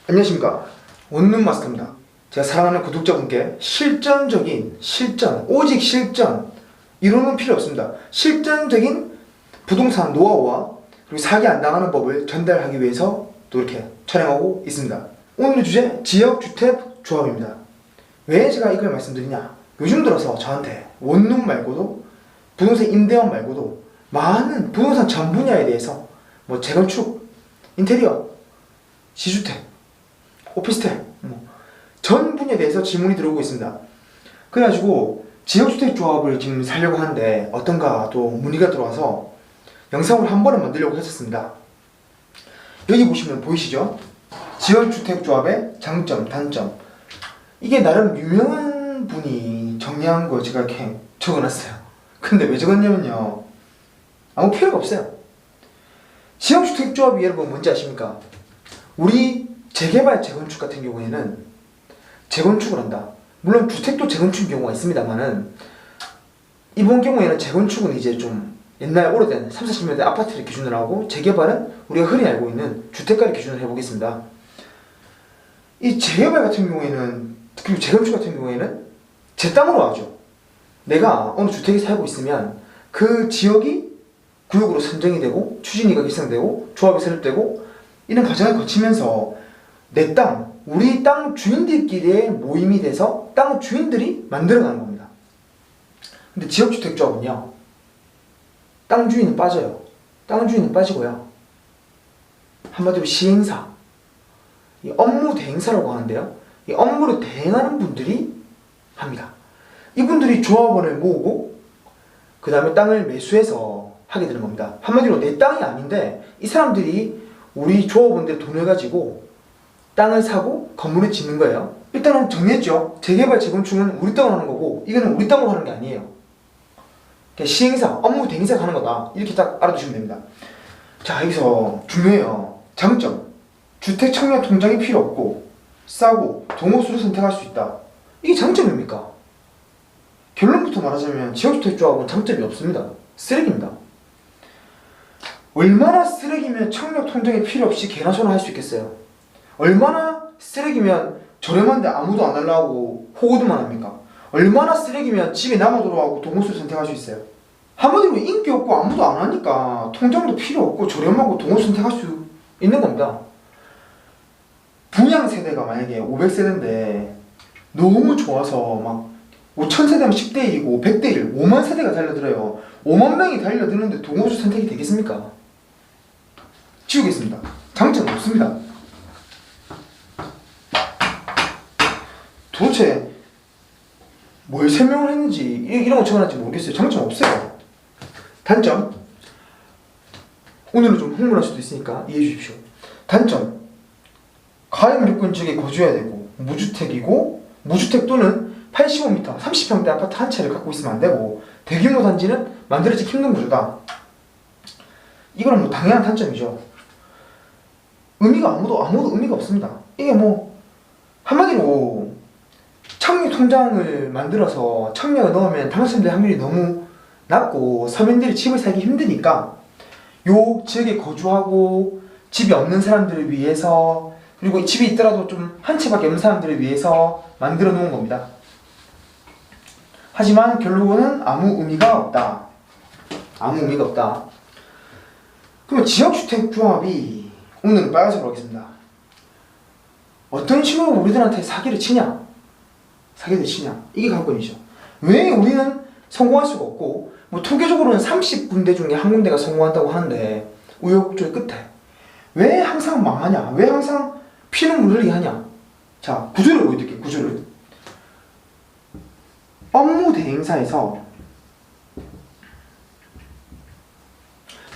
안녕하십니까, 원룸 마스터입니다. 제가 사랑하는 구독자분께 실전적인 오직 실전, 이론은 필요 없습니다. 실전적인 부동산 노하우와 그리고 사기 안 당하는 법을 전달하기 위해서 또 이렇게 촬영하고 있습니다. 오늘의 주제, 지역주택 조합입니다. 왜 제가 이걸 말씀드리냐, 요즘 들어서 저한테 원룸 말고도 부동산 임대원 말고도 많은 부동산 전 분야에 대해서 뭐 재건축, 인테리어, 시주택, 오피스텔, 전 분야에 대해서 질문이 들어오고 있습니다. 그래가지고 지역주택 조합을 지금 살려고 하는데 어떤가 또 문의가 들어와서 영상을 한 번에 만들려고 했었습니다. 여기 보시면 보이시죠? 지역주택 조합의 장점, 단점. 이게 나름 유명한 분이 정리한 거 제가 이렇게 적어놨어요. 근데 왜 적었냐면요, 아무 필요가 없어요. 지역주택 조합이 여러분 뭔지 아십니까? 우리 재개발, 재건축 같은 경우에는 재건축을 한다. 물론 주택도 재건축 경우가 있습니다만은 이번 경우에는 재건축은 이제 좀 옛날 오래된 30, 40년대 아파트를 기준으로 하고 재개발은 우리가 흔히 알고 있는 주택가를 기준으로 해보겠습니다. 이 재개발 같은 경우에는, 그리고 재건축 같은 경우에는 제 땅으로 하죠. 내가 어느 주택에 살고 있으면 그 지역이 구역으로 선정이 되고 추진위가 결성되고 조합이 설립되고 이런 과정을 거치면서 내 땅, 우리 땅 주인들끼리의 모임이 돼서 땅 주인들이 만들어가는 겁니다. 근데 지역주택 조합은요, 땅 주인은 빠져요. 땅 주인은 빠지고요, 한마디로 시행사, 이 업무 대행사라고 하는데요, 이 업무를 대행하는 분들이 합니다. 이분들이 조합원을 모으고 그 다음에 땅을 매수해서 하게 되는 겁니다. 한마디로 내 땅이 아닌데 이 사람들이 우리 조합원들의 돈을 가지고 땅을 사고 건물을 짓는 거예요. 일단은 정리했죠. 재개발, 재건축은 우리 땅으로 하는 거고 이거는 우리 땅으로 하는 게 아니에요. 그냥 시행사, 업무 대행사가 하는 거다, 이렇게 딱 알아두시면 됩니다. 자, 여기서 중요해요. 장점, 주택 청약 통장이 필요 없고 싸고 동호수를 선택할 수 있다. 이게 장점입니까? 결론부터 말하자면 지역주택 조합은 장점이 없습니다. 쓰레기입니다. 얼마나 쓰레기면 청약 통장이 필요 없이 개나 소나 할 수 있겠어요? 얼마나 쓰레기면 저렴한데 아무도 안 하려고 호구들만 합니까? 얼마나 쓰레기면 집에 남아도록 하고 동호수를 선택할 수 있어요? 한마디로 인기 없고 아무도 안 하니까 통장도 필요 없고 저렴하고 동호수 선택할 수 있는 겁니다. 분양 세대가 만약에 500세대인데 너무 좋아서 막 5000세대면 10대 1이고 100대 1, 5만 세대가 달려들어요. 5만 명이 달려드는데 동호수 선택이 되겠습니까? 지우겠습니다. 장점은 없습니다. 도대체 뭘 설명을 했는지 이런 거 적어놨는지 모르겠어요. 장점 없어요. 단점, 오늘은 좀 흥분할 수도 있으니까 이해해 주십시오. 단점, 가압 요건 지역에 거주해야 되고 무주택이고 무주택 또는 85m, 30평대 아파트 한 채를 갖고 있으면 안 되고 대규모 단지는 만들어지기 힘든 구조다. 이거는 뭐 당연한 단점이죠. 의미가 아무도 의미가 없습니다. 이게 뭐 한마디로 청약 통장을 만들어서 청약을 넣으면 당첨될 확률이 너무 낮고 서민들이 집을 살기 힘드니까 요 지역에 거주하고 집이 없는 사람들을 위해서, 그리고 집이 있더라도 좀 한 채밖에 없는 사람들을 위해서 만들어 놓은 겁니다. 하지만 결론은 아무 의미가 없다. 아무 의미가 없다. 그러면 지역주택 조합이, 오늘은 빨간색으로 하겠습니다. 어떤 식으로 우리들한테 사기를 치냐? 이게 관건이죠. 왜 우리는 성공할 수가 없고, 뭐 통계적으로는 30군데 중에 한 군데가 성공한다고 하는데 우여곡절 끝에 왜 항상 망하냐? 왜 항상 피는 물 흘리게 하냐? 자, 구조를 보여드릴게요. 구조를. 업무 대행사에서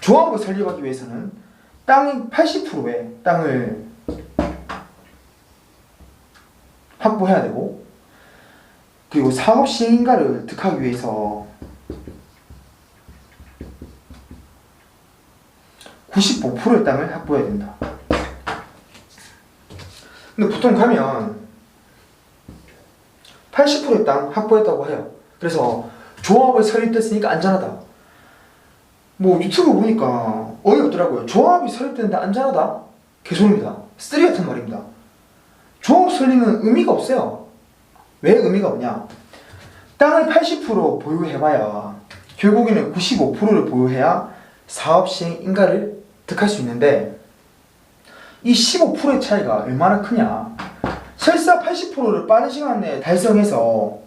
조합을 설립하기 위해서는 땅이 80%의 땅을 확보해야 되고, 그리고 사업 시행인가를 득하기 위해서 95%의 땅을 확보해야 된다. 근데 보통 가면 80%의 땅 확보했다고 해요. 그래서 조합을 설립됐으니까 안전하다. 뭐 유튜브 보니까 어이없더라고요. 조합이 설립됐는데 안전하다? 개소리입니다. 쓰레기 같은 말입니다. 설립은 의미가 없어요. 왜 의미가 없냐? 땅을 80% 보유해봐야 결국에는 95%를 보유해야 사업 시행 인가를 득할 수 있는데, 이 15%의 차이가 얼마나 크냐? 설사 80%를 빠른 시간 내에 달성해서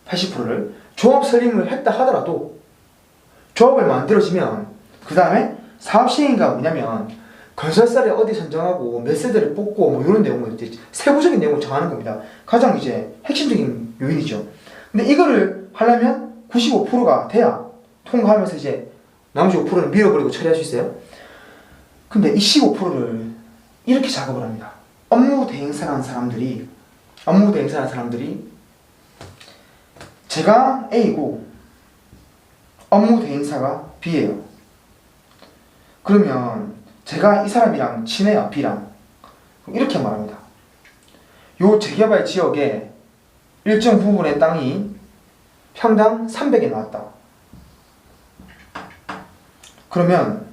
80%를 조합 설립을 했다 하더라도, 조합을 만들어지면 그 다음에 사업 시행인가 뭐냐면 건설사를 어디 선정하고 몇 세대를 뽑고 뭐 이런 내용을 이제 세부적인 내용을 정하는 겁니다. 가장 이제 핵심적인 요인이죠. 근데 이거를 하려면 95%가 돼야 통과하면서 이제 나머지 5%는 밀어버리고 처리할 수 있어요. 근데 이 15%를 이렇게 작업을 합니다. 업무 대행사라는 사람들이 제가 A고 업무 대행사가 B예요. 그러면 제가 이 사람이랑 친해요, B랑. 그럼 이렇게 말합니다. 요 재개발 지역에 일정 부분의 땅이 평당 300에 나왔다. 그러면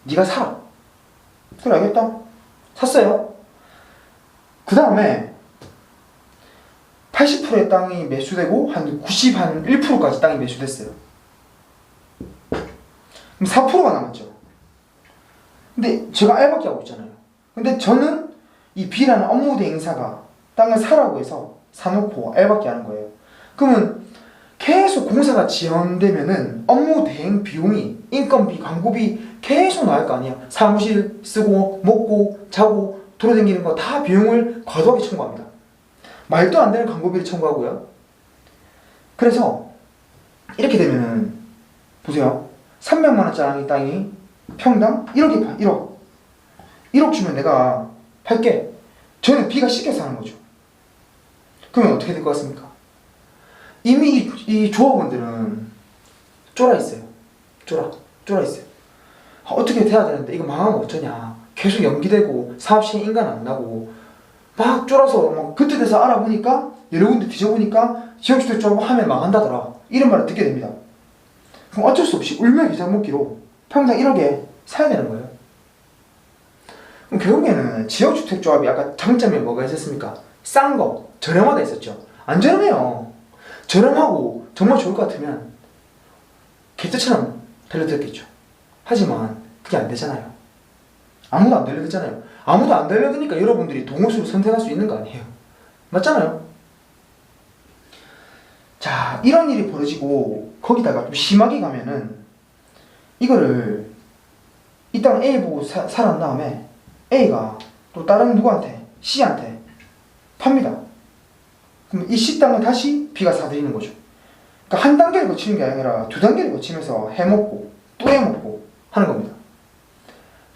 네가 사라. 그래, 알겠다. 샀어요. 그 다음에 80%의 땅이 매수되고 한 91%까지 땅이 매수됐어요. 그럼 4%가 남았죠. 근데 제가 알밖에 하고 있잖아요. 근데 저는 이 B라는 업무 대행사가 땅을 사라고 해서 사놓고 알밖에 하는 거예요. 그러면 계속 공사가 지연되면은 업무 대행 비용이, 인건비, 광고비 계속 나올 거 아니야. 사무실 쓰고 먹고 자고 돌아다니는 거 다 비용을 과도하게 청구합니다. 말도 안 되는 광고비를 청구하고요. 그래서 이렇게 되면은 보세요. 300만 원짜리 땅이 평당 1억이 파. 1억 주면 내가 팔게. 저는 B가 시켜서 하는 거죠. 그러면 어떻게 될 것 같습니까? 이미 이 조합원들은 쫄아 있어요. 쫄아 있어요. 어떻게 돼야 되는데 이거 망하면 어쩌냐. 계속 연기되고 사업 시행 인가는 안 나고 막 쫄아서 막 그때 돼서 알아보니까 여러 군데 뒤져보니까 지역주택조합 하면 망한다더라. 이런 말을 듣게 됩니다. 그럼 어쩔 수 없이 울며 겨자 먹기로 평당 1억에 사야 되는 거예요. 그럼 결국에는 지역주택조합이 아까 장점이 뭐가 있었습니까? 싼 거, 저렴하다 했었죠. 안 저렴해요. 저렴하고 정말 좋을 것 같으면 개떼처럼 달려들었겠죠. 하지만 그게 안 되잖아요. 아무도 안 달려들잖아요. 아무도 안 달려드니까 여러분들이 동호수를 선택할 수 있는 거 아니에요. 맞잖아요. 자, 이런 일이 벌어지고 거기다가 좀 심하게 가면은 이거를 이 땅 A 보고 사란 다음에 A가 또 다른 누구한테, C한테 팝니다. 그럼 이 C 땅을 다시 B가 사들이는 거죠. 그러니까 한 단계를 거치는 게 아니라 두 단계를 거치면서 해먹고 또 해먹고 하는 겁니다.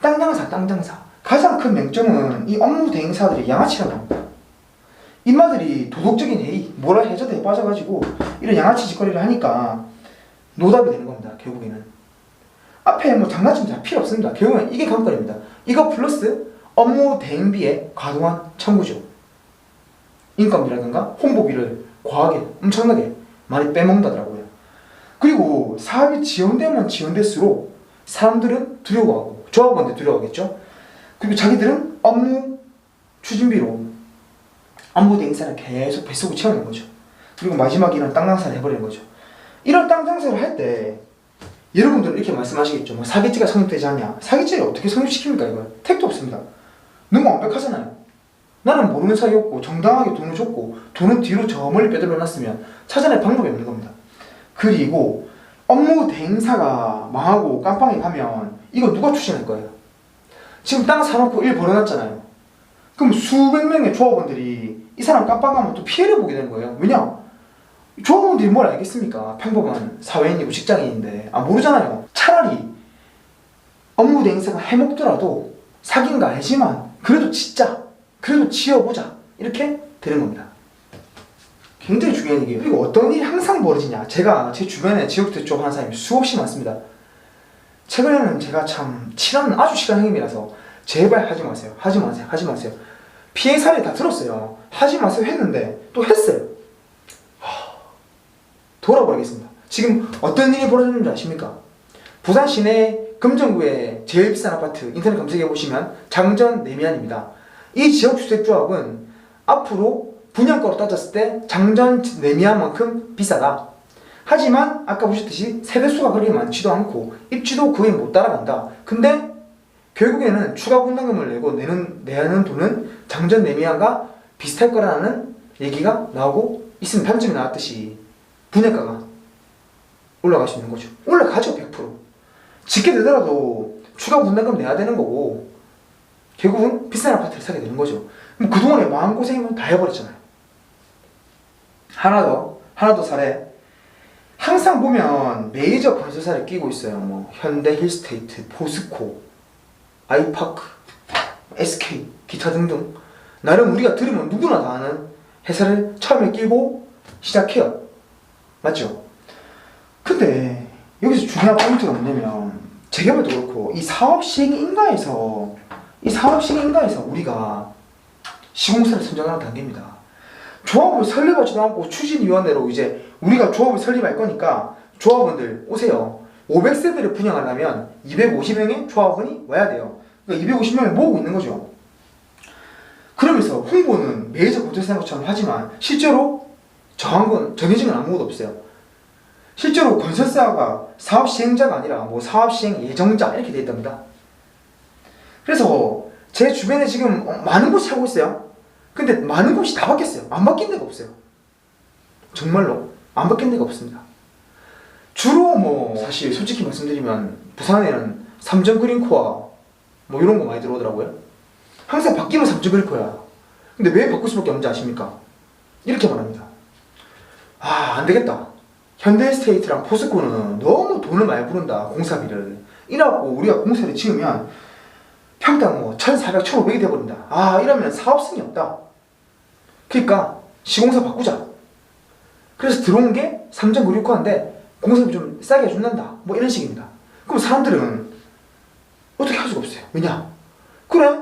땅 장사. 가장 큰 맹점은 이 업무 대행사들이 양아치라고 합니다. 인마들이 도덕적인 해이, 뭐라 해저대에 빠져가지고 이런 양아치 짓거리를 하니까 노답이 되는 겁니다. 결국에는 앞에 뭐 장난감 다 필요 없습니다. 결국엔 이게 관건입니다. 이거 플러스 업무 대행비의 과도한 청구죠. 인건비라든가 홍보비를 과하게 엄청나게 많이 빼먹는다더라고요. 그리고 사업이 지연되면 지연될수록 사람들은 두려워하고 조합원들 두려워하겠죠. 그리고 자기들은 업무 추진비로 업무 대행사를 계속 뱃속을 채우는 거죠. 그리고 마지막에는 땅 장사를 해버리는 거죠. 이런 땅 장사를 할 때 여러분들은 이렇게 말씀하시겠죠. 뭐 사기죄가 성립되지 않냐. 사기죄를 어떻게 성립시킵니까? 이거 택도 없습니다. 너무 완벽하잖아요. 나는 모르는 사이였고 정당하게 돈을 줬고 돈은 뒤로 저 멀리 빼돌려 놨으면 찾아낼 방법이 없는 겁니다. 그리고 업무 대행사가 망하고 깜빵에 가면 이거 누가 추진할 거예요? 지금 땅 사놓고 일 벌어놨잖아요. 그럼 수백 명의 조합원들이 이 사람 깜빵 가면 또 피해를 보게 되는 거예요. 왜냐? 조합원들이 뭘 알겠습니까? 평범한 사회인이고 직장인인데 모르잖아요. 차라리 업무 대행사가 해먹더라도 사기인가 알지만 그래도 지어보자 이렇게 되는 겁니다. 굉장히 중요한 얘기예요. 그리고 어떤 일이 항상 벌어지냐. 제가 제 주변에 지역주택 쪽 하는 사람이 수없이 많습니다. 최근에는 제가 참 친한 아주 친한 형님이라서 제발 하지 마세요. 피해 사례 다 들었어요. 하지 마세요 했는데 또 했어요. 돌아버리겠습니다. 지금 어떤 일이 벌어졌는지 아십니까? 부산 시내 금정구에 제일 비싼 아파트 인터넷 검색해 보시면 장전 내미안입니다. 이 지역주택조합은 앞으로 분양가로 따졌을 때 장전 매매한만큼 비싸다. 하지만 아까 보셨듯이 세대수가 그렇게 많지도 않고 입지도 거의 못 따라간다. 근데 결국에는 추가 분담금을 내고 내야 하는 돈은 장전 매매한과 비슷할 거라는 얘기가 나오고 있으면 편집이 나왔듯이 분양가가 올라갈 수 있는 거죠. 올라가죠. 100%. 짓게 되더라도 추가 분담금 내야 되는 거고 결국은 비싼 아파트를 사게 되는 거죠. 그럼 그동안에 마음고생을 다 해버렸잖아요. 하나 더 사례. 항상 보면 메이저 건설사를 끼고 있어요. 뭐 현대 힐스테이트, 포스코, 아이파크, SK, 기타 등등. 나름 우리가 들으면 누구나 다 아는 회사를 처음에 끼고 시작해요. 맞죠? 근데 여기서 중요한 포인트가 뭐냐면 재개발도 그렇고 이 사업 시행 인가에서 우리가 시공사를 선정하는 단계입니다. 조합을 설립하지도 않고 추진위원회로 이제 우리가 조합을 설립할 거니까 조합원들 오세요. 500세대를 분양하려면 250명의 조합원이 와야 돼요. 그러니까 250명을 모으고 있는 거죠. 그러면서 홍보는 메이저 건설사인 것처럼 하지만 실제로 정해진 건 아무것도 없어요. 실제로 건설사가 사업 시행자가 아니라 뭐 사업 시행 예정자 이렇게 돼 있답니다. 그래서 제 주변에 지금 많은 곳이 하고 있어요. 근데 많은 곳이 다 바뀌었어요. 안 바뀐 데가 없어요. 정말로 안 바뀐 데가 없습니다. 주로 뭐 사실 솔직히 말씀드리면 부산에는 삼전 그린코어 뭐 이런 거 많이 들어오더라고요. 항상 바뀌면 삼전 그린코어야. 근데 왜 바꿀 수밖에 없는지 아십니까? 이렇게 말합니다. 안 되겠다. 현대스테이트랑 포스코는 너무 돈을 많이 부른다. 공사비를. 이래갖고 우리가 공사를 지으면 평당 뭐 1,400, 1,500이 돼버린다. 이러면 사업성이 없다. 그러니까 시공사 바꾸자. 그래서 들어온 게 삼전 그린코어인데 공사비 좀 싸게 해준단다. 뭐 이런 식입니다. 그럼 사람들은 어떻게 할 수가 없어요. 왜냐? 그래?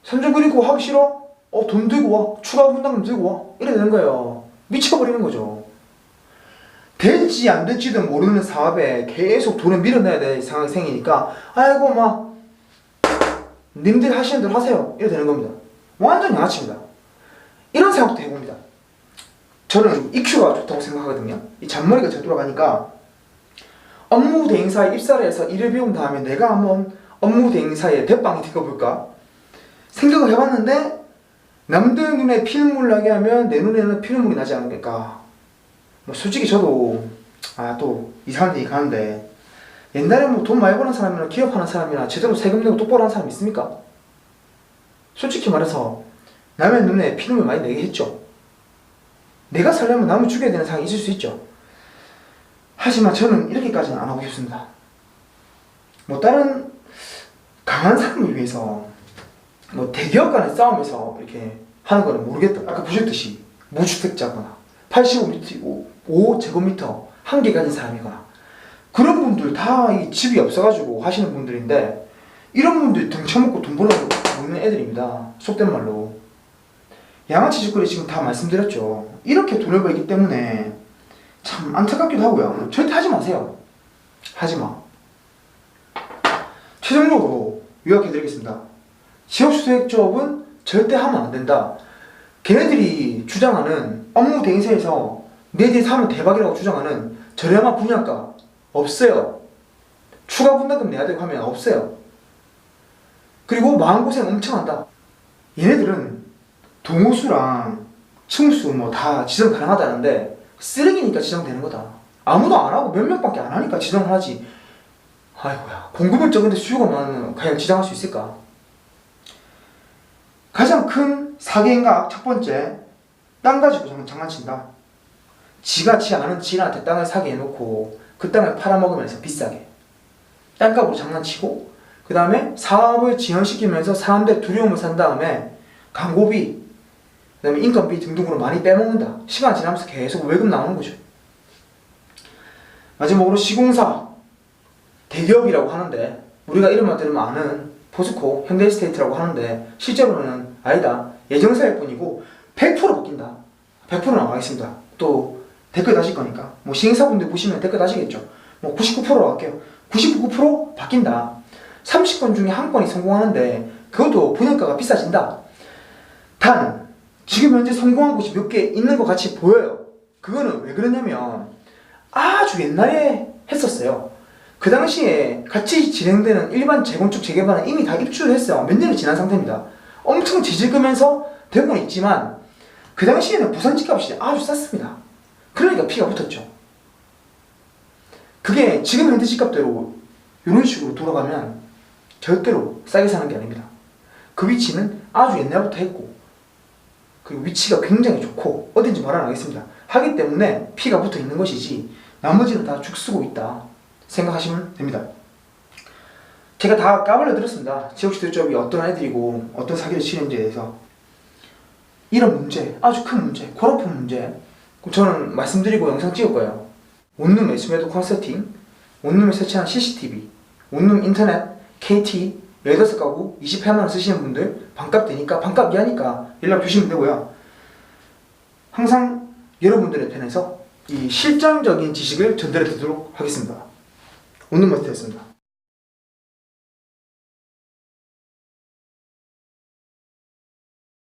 삼전 그린코어 하기 싫어? 돈 들고 와. 추가 분담금 들고 와. 이래 되는 거예요. 미쳐버리는 거죠. 될지 안 될지도 모르는 사업에 계속 돈을 밀어내야 될 상황이 생기니까 아이고 막 님들 하시는 대로 하세요. 이래 되는 겁니다. 완전 양아치입니다. 이런 생각도 해봅니다. 저는 EQ가 좋다고 생각하거든요. 이 잔머리가 잘 돌아가니까 업무 대행사에 입사를 해서 일을 배운 다음에 내가 한번 업무 대행사에 대빵이 튀겨볼까 생각을 해봤는데 남들 눈에 피눈물 나게 하면 내 눈에는 피눈물이 나지 않을까. 뭐 솔직히 저도 또 이상한 얘기 가는데 옛날에 뭐 돈 많이 버는 사람이나 기업하는 사람이나 제대로 세금 내고 똑바로 하는 사람 있습니까? 솔직히 말해서 남의 눈에 피눈물 많이 내게 했죠. 내가 살려면 남을 죽여야 되는 상황이 있을 수 있죠. 하지만 저는 이렇게까지는 안 하고 싶습니다. 뭐 다른 강한 사람을 위해서 뭐 대기업 간의 싸움에서 이렇게 하는 거는 모르겠다. 아까 보셨듯이 무주택자거나 85제곱미터 한 개 가진 사람이거나 그런 분들 다 이 집이 없어가지고 하시는 분들인데 이런 분들이 등쳐먹고 돈 벌어먹는 애들입니다. 속된 말로. 양아치 짓거리 지금 다 말씀드렸죠. 이렇게 돈을 벌기 때문에 참 안타깝기도 하고요. 절대 하지 마세요. 하지마. 최종적으로 요약해드리겠습니다. 지역주택조합은 절대 하면 안 된다. 걔네들이 주장하는 업무 대행사에서 내 뒤에 사면 대박이라고 주장하는 저렴한 분양가 없어요. 추가 분담금 내야 되고 하면 없어요. 그리고 마음고생 엄청 한다. 얘네들은 동호수랑 층수 뭐 다 지정 가능하다는데 쓰레기니까 지정되는 거다. 아무도 안 하고 몇 명밖에 안 하니까 지정을 하지. 아이고야, 공급을 적은데 수요가 많으면 과연 지정할 수 있을까? 가장 큰 사기행각 첫 번째, 땅 가지고 장난친다. 지가 지 아는 지인한테 땅을 사게 해놓고 그 땅을 팔아먹으면서 비싸게 땅값으로 장난치고 그 다음에 사업을 지연시키면서 사람들 두려움을 산 다음에 광고비, 그 다음에 인건비 등등으로 많이 빼먹는다. 시간 지나면서 계속 월급 나오는 거죠. 마지막으로 시공사, 대기업이라고 하는데 우리가 이름만 들으면 아는 포스코, 현대스테이트라고 하는데 실제로는 아니다. 예정사일 뿐이고 100% 바뀐다. 100% 나가겠습니다. 또 댓글 다실 거니까 뭐 시행사분들 보시면 댓글 다시겠죠. 뭐 99%로 할게요. 99% 바뀐다. 30건 중에 한 건이 성공하는데 그것도 분양가가 비싸진다. 단 지금 현재 성공한 곳이 몇 개 있는 것 같이 보여요. 그거는 왜 그러냐면 아주 옛날에 했었어요. 그 당시에 같이 진행되는 일반 재건축 재개발은 이미 다 입주를 했어요. 몇 년이 지난 상태입니다. 엄청 지지으면서 되고는 있지만 그 당시에는 부산 집값이 아주 쌌습니다. 그러니까 피가 붙었죠. 그게 지금 현재 집값대로 이런 식으로 돌아가면 절대로 싸게 사는 게 아닙니다. 그 위치는 아주 옛날부터 했고 그리고 위치가 굉장히 좋고 어딘지 말 안 하겠습니다. 하기 때문에 피가 붙어 있는 것이지 나머지는 다 죽쓰고 있다 생각하시면 됩니다. 제가 다 까발려 드렸습니다. 지역주택조합이 어떤 애들이고 어떤 사기를 치는지에 대해서. 이런 문제, 아주 큰 문제, 골아픈 문제 저는 말씀드리고 영상 찍을 거예요. 원룸 매수매도 컨설팅, 원룸에 설치한 CCTV, 원룸 인터넷, KT 15가구 28만원 쓰시는 분들 반값 되니까 반값 이하니까 연락 주시면 되고요. 항상 여러분들의 편에서 이 실장적인 지식을 전달해 드리도록 하겠습니다. 원룸 마스터였습니다.